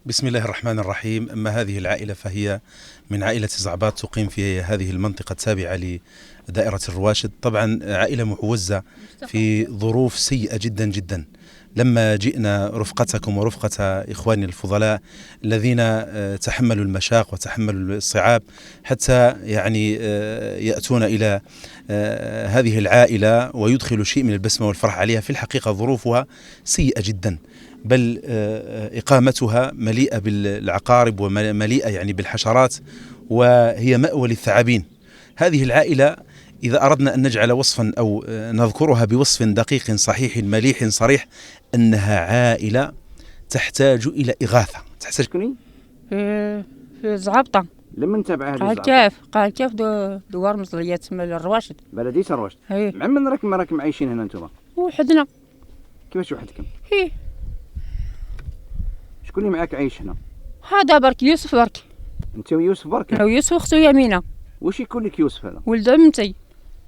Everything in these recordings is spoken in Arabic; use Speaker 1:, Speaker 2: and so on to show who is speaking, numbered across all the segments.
Speaker 1: بسم الله الرحمن الرحيم. أما هذه العائلة فهي من عائلة زعباط، تقيم في هذه المنطقة التابعة لدائرة الرواشد. طبعا عائلة معوزة في ظروف سيئة جدا جدا. لما جئنا رفقتكم ورفقة إخواني الفضلاء الذين تحملوا المشاق وتحملوا الصعاب حتى يأتون إلى هذه العائلة ويدخلوا شيء من البسمة والفرح عليها، في الحقيقة ظروفها سيئة جدا، بل إقامتها مليئة بالعقارب ومليئة بالحشرات، وهي مأوى للثعابين. هذه العائلة إذا أردنا أن نجعل وصفا أو نذكرها بوصف دقيق صحيح مليح صريح، أنها عائلة تحتاج إلى إغاثة.
Speaker 2: تحتاج كوني
Speaker 3: في زعبطة
Speaker 2: لما نتابع هذه
Speaker 3: قال كيف دوار مصليات تسمى الرواشد،
Speaker 2: بلدية الرواشد. مع من راكم عايشين هنا انتم؟
Speaker 3: وحدنا.
Speaker 2: كيفاش وحدكم؟
Speaker 3: ايه.
Speaker 2: شكون اللي معاك عايش هنا؟
Speaker 3: هذا برك يوسف برك.
Speaker 2: انت ويوسف برك؟
Speaker 3: انا ويوسف واختو يمينة.
Speaker 2: واش يكون لك يوسف هذا؟
Speaker 3: ولد عمتي.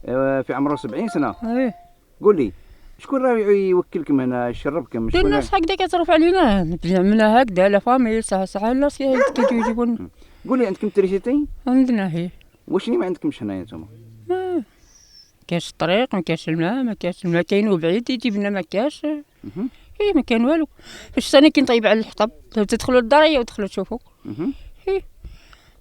Speaker 2: في عمره 70 سنة؟
Speaker 3: ايه.
Speaker 2: قول لي شكون راه يوكلكم هنا يشربكم؟
Speaker 3: شكون الناس هكذا كتعرف علينا، زعما هكذا لا فاميل ساعة الناس كيجيو يجيبون.
Speaker 2: قول لي عندكم تريسيتي؟
Speaker 3: عندنا هي.
Speaker 2: واش اللي ما عندكمش هنايا نتوما؟
Speaker 3: ما كاش الطريق، ما كاش الماء، ما كاش الماء كاين بعيد يجيب لنا، ما كاش. ايه ما كان والو. فاش ثاني كنطيب على الحطب تدخلوا للدار وتدخلوا تشوفوا. ايه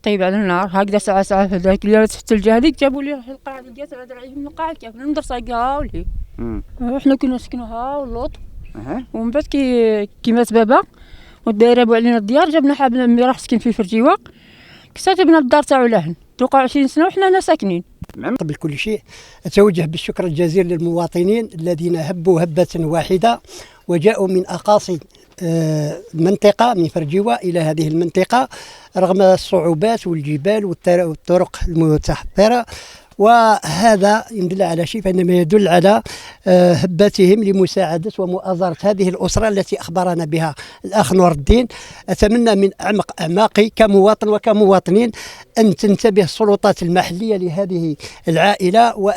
Speaker 3: طيب على النار هكذا ساعة في ذاك اليوم تحت الجهه هذيك جابوا لي القاعة لقيت هذا عليهم القاعة كيف المدرسة هاولي. احنا كنا نسكنوا ها واللوط. ومن بعد كي مات بابا ودايروا علينا الديار، جبنا حابنا اللي راح سكن في فرجيوه، كتبنا الدار تاعو لهن توقع 20 سنة وحنا هنا ساكنين.
Speaker 4: قبل كل شيء أتوجه بالشكر الجزيل للمواطنين الذين هبوا هبة واحدة وجاءوا من أقاصي المنطقة من فرجيوة إلى هذه المنطقة رغم الصعوبات والجبال والطرق المتحفرة، وهذا يدل على شيء، فإنما يدل على هبتهم لمساعدة ومؤازرة هذه الأسرة التي أخبرنا بها الأخ نور الدين. أتمنى من أعمق أعماقي كمواطن وكمواطنين أن تنتبه السلطات المحلية لهذه العائلة